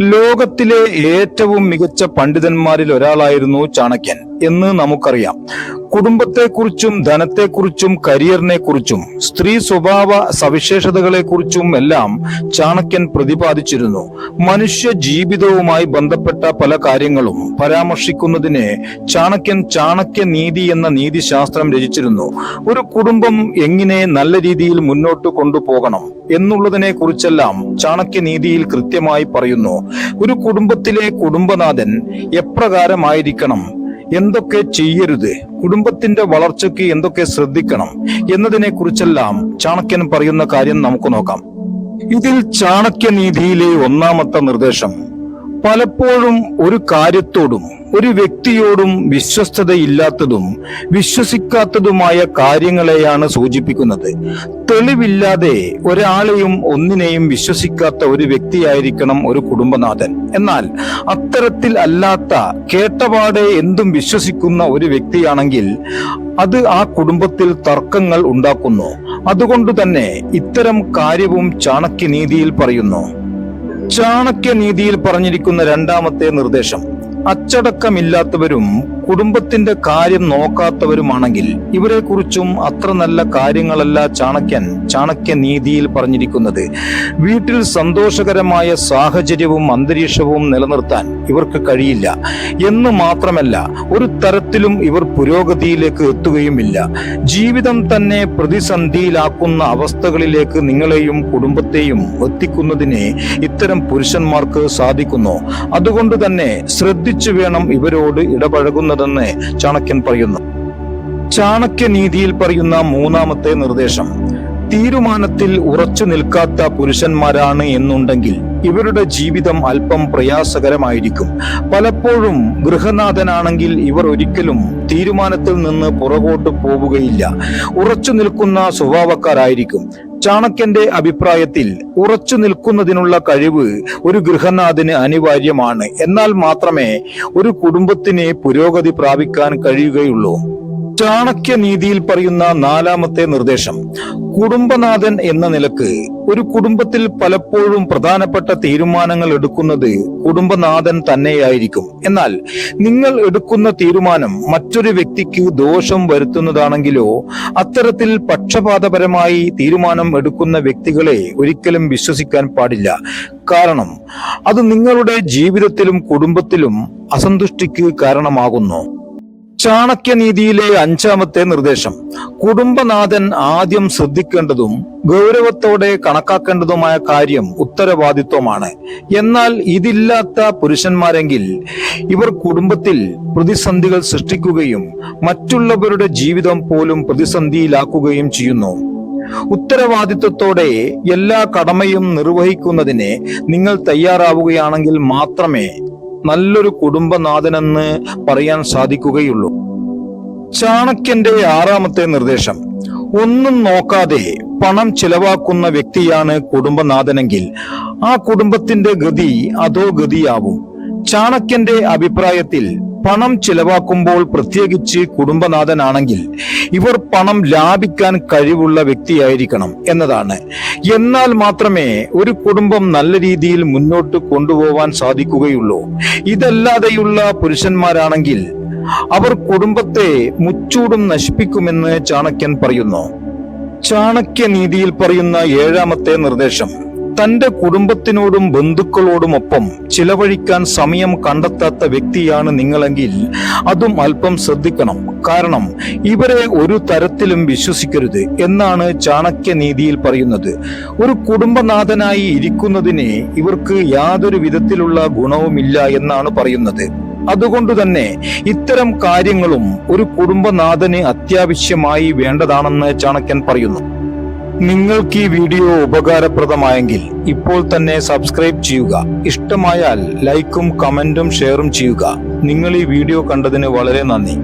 ലോകത്തിലെ ഏറ്റവും മികച്ച പണ്ഡിതന്മാരിൽ ഒരാളായിരുന്നു ചാണക്യൻ എന്ന് നമുക്കറിയാം. കുടുംബത്തെക്കുറിച്ചും ധനത്തെക്കുറിച്ചും കരിയറിനെക്കുറിച്ചും സ്ത്രീ സ്വഭാവ സവിശേഷതകളെക്കുറിച്ചും എല്ലാം ചാണക്യൻ പ്രതിപാദിച്ചിരുന്നു. മനുഷ്യ ജീവിതവുമായി ബന്ധപ്പെട്ട പല കാര്യങ്ങളും പരാമർശിക്കുന്നതിന് ചാണക്യൻ ചാണക്യനീതി എന്ന നീതിശാസ്ത്രം രചിച്ചിരുന്നു. ഒരു കുടുംബം എങ്ങനെ നല്ല രീതിയിൽ മുന്നോട്ട് കൊണ്ടുപോകണം എന്നുള്ളതിനെ കുറിച്ചെല്ലാം ചാണക്യനീതിയിൽ കൃത്യമായി പറയുന്നു. ഒരു കുടുംബത്തിലെ കുടുംബനാഥൻ എപ്രകാരമായിരിക്കണം, എന്തൊക്കെ ചെയ്യരുത്, കുടുംബത്തിന്റെ വളർച്ചയ്ക്ക് എന്തൊക്കെ ശ്രദ്ധിക്കണം എന്നതിനെ കുറിച്ചെല്ലാം ചാണക്യൻ പറയുന്ന കാര്യം നമുക്ക് നോക്കാം. ഇതിൽ ചാണക്യനീതിയിലെ ഒന്നാമത്തെ നിർദ്ദേശം, പലപ്പോഴും ഒരു കാര്യത്തോടും ഒരു വ്യക്തിയോടും വിശ്വസ്തതയില്ലാത്തതും വിശ്വസിക്കാത്തതുമായ കാര്യങ്ങളെയാണ് സൂചിപ്പിക്കുന്നത്. തെളിവില്ലാതെ ഒരാളെയും ഒന്നിനെയും വിശ്വസിക്കാത്ത ഒരു വ്യക്തിയായിരിക്കണം ഒരു കുടുംബനാഥൻ. എന്നാൽ അത്തരത്തിൽ അല്ലാത്ത കേട്ടപാടെ എന്തും വിശ്വസിക്കുന്ന ഒരു വ്യക്തിയാണെങ്കിൽ അത് ആ കുടുംബത്തിൽ തർക്കങ്ങൾ ഉണ്ടാക്കുന്നു. അതുകൊണ്ട് തന്നെ ഇത്തരം കാര്യവും ചാണക്യനീതിയിൽ പറയുന്നു. ചാണക്യനീതിയിൽ പറഞ്ഞിരിക്കുന്ന രണ്ടാമത്തെ നിർദ്ദേശം, അച്ചടക്കമില്ലാത്തവരും കുടുംബത്തിന്റെ കാര്യം നോക്കാത്തവരുമാണെങ്കിൽ ഇവരെ കുറിച്ചും അത്ര നല്ല കാര്യങ്ങളല്ല ചാണക്യനീതിയിൽ പറഞ്ഞിരിക്കുന്നത്. വീട്ടിൽ സന്തോഷകരമായ സാഹചര്യവും അന്തരീക്ഷവും നിലനിർത്താൻ ഇവർക്ക് കഴിയില്ല എന്ന് മാത്രമല്ല, ഒരു തരത്തിലും ഇവർ പുരോഗതിയിലേക്ക് എത്തുകയുമില്ല. ജീവിതം തന്നെ പ്രതിസന്ധിയിലാക്കുന്ന അവസ്ഥകളിലേക്ക് നിങ്ങളെയും കുടുംബത്തെയും എത്തിക്കുന്നതിന് ഇത്തരം പുരുഷന്മാർക്ക് സാധിക്കുന്നു. അതുകൊണ്ട് തന്നെ ശ്രദ്ധിച്ചു വേണം ഇവരോട് ഇടപഴകുന്നതെന്ന് ചാണക്യൻ പറയുന്നു. ചാണക്യനീതിയിൽ പറയുന്ന മൂന്നാമത്തെ നിർദ്ദേശം, തീരുമാനത്തിൽ ഉറച്ചു നിൽക്കാത്ത പുരുഷന്മാരാണ് എന്നുണ്ടെങ്കിൽ ഇവരുടെ ജീവിതം അല്പം പ്രയാസകരമായിരിക്കും. പലപ്പോഴും ഗൃഹനാഥനാണെങ്കിൽ ഇവർ ഒരിക്കലും തീരുമാനത്തിൽ നിന്ന് പുറകോട്ട് പോവുകയില്ല. ഉറച്ചു നിൽക്കുന്ന സ്വഭാവക്കാരായിരിക്കും. ചാണക്യന്റെ അഭിപ്രായത്തിൽ ഉറച്ചു നിൽക്കുന്നതിനുള്ള കഴിവ് ഒരു ഗൃഹനാഥന് അനിവാര്യമാണ്. എന്നാൽ മാത്രമേ ഒരു കുടുംബത്തിന് പുരോഗതി പ്രാപിക്കാൻ കഴിയുകയുള്ളൂ. ചാണക്യനീതിയിൽ പറയുന്ന നാലാമത്തെ നിർദ്ദേശം, കുടുംബനാഥൻ എന്ന നിലക്ക് ഒരു കുടുംബത്തിൽ പലപ്പോഴും പ്രധാനപ്പെട്ട തീരുമാനങ്ങൾ എടുക്കുന്നത് കുടുംബനാഥൻ തന്നെയായിരിക്കും. എന്നാൽ നിങ്ങൾ എടുക്കുന്ന തീരുമാനം മറ്റൊരു വ്യക്തിക്ക് ദോഷം വരുത്തുന്നതാണെങ്കിലോ അത്തരത്തിൽ പക്ഷപാതപരമായി തീരുമാനം എടുക്കുന്ന വ്യക്തികളെ ഒരിക്കലും വിശ്വസിക്കാൻ പാടില്ല. കാരണം അത് നിങ്ങളുടെ ജീവിതത്തിലും കുടുംബത്തിലും അസന്തുഷ്ടിക്ക് കാരണമാകുന്നു. ചാണക്യനീതിയിലെ അഞ്ചാമത്തെ നിർദ്ദേശം, കുടുംബനാഥൻ ആദ്യം ശ്രദ്ധിക്കേണ്ടതും ഗൗരവത്തോടെ കണക്കാക്കേണ്ടതുമായ കാര്യം ഉത്തരവാദിത്വമാണ്. എന്നാൽ ഇതില്ലാത്ത പുരുഷന്മാരെങ്കിൽ ഇവർ കുടുംബത്തിൽ പ്രതിസന്ധികൾ സൃഷ്ടിക്കുകയും മറ്റുള്ളവരുടെ ജീവിതം പോലും പ്രതിസന്ധിയിലാക്കുകയും ചെയ്യുന്നു. ഉത്തരവാദിത്വത്തോടെ എല്ലാ കടമയും നിർവഹിക്കുന്നതിന് നിങ്ങൾ തയ്യാറാവുകയാണെങ്കിൽ മാത്രമേ നല്ലൊരു കുടുംബനാഥനെന്ന് പറയാൻ സാധിക്കുകയുള്ളൂ. ചാണക്യന്റെ ആറാമത്തെ നിർദ്ദേശം, ഒന്നും നോക്കാതെ പണം ചിലവാക്കുന്ന വ്യക്തിയാണ് കുടുംബനാഥനെങ്കിൽ ആ കുടുംബത്തിന്റെ ഗതി അതോ ഗതിയാവും. ചാണക്യന്റെ അഭിപ്രായത്തിൽ പണം ചിലവാക്കുമ്പോൾ, പ്രത്യേകിച്ച് കുടുംബനാഥനാണെങ്കിൽ, ഇവർ പണം ലാഭിക്കാൻ കഴിവുള്ള വ്യക്തിയായിരിക്കണം എന്നതാണ്. എന്നാൽ മാത്രമേ ഒരു കുടുംബം നല്ല രീതിയിൽ മുന്നോട്ട് കൊണ്ടുപോകാൻ സാധിക്കുകയുള്ളൂ. ഇതല്ലാതെയുള്ള പുരുഷന്മാരാണെങ്കിൽ അവർ കുടുംബത്തെ മുച്ചൂടും നശിപ്പിക്കുമെന്ന് ചാണക്യൻ പറയുന്നു. ചാണക്യനീതിയിൽ പറയുന്ന ഏഴാമത്തെ നിർദ്ദേശം, തന്റെ കുടുംബത്തിനോടും ബന്ധുക്കളോടുമൊപ്പം ചിലവഴിക്കാൻ സമയം കണ്ടെത്താത്ത വ്യക്തിയാണ് നിങ്ങളെങ്കിൽ അതും അല്പം ശ്രദ്ധിക്കണം. കാരണം ഇവരെ ഒരു തരത്തിലും വിശ്വസിക്കരുത് എന്നാണ് ചാണക്യനീതിയിൽ പറയുന്നത്. ഒരു കുടുംബനാഥനായി ഇരിക്കുന്നതിന് ഇവർക്ക് യാതൊരു വിധത്തിലുള്ള ഗുണവുമില്ല എന്നാണ് പറയുന്നത്. അതുകൊണ്ട് തന്നെ ഇത്തരം കാര്യങ്ങളും ഒരു കുടുംബനാഥന് അത്യാവശ്യമായി വേണ്ടതാണെന്ന് ചാണക്യൻ പറയുന്നു. നിങ്ങൾക്ക് ഈ വീഡിയോ ഉപകാരപ്രദമായെങ്കിൽ ഇപ്പോൾ തന്നെ സബ്സ്ക്രൈബ് ചെയ്യുക. ഇഷ്ടമായാൽ ലൈക്കും കമന്റും ഷെയറും ചെയ്യുക. നിങ്ങൾ ഈ വീഡിയോ കണ്ടതിന് വളരെ നന്ദി.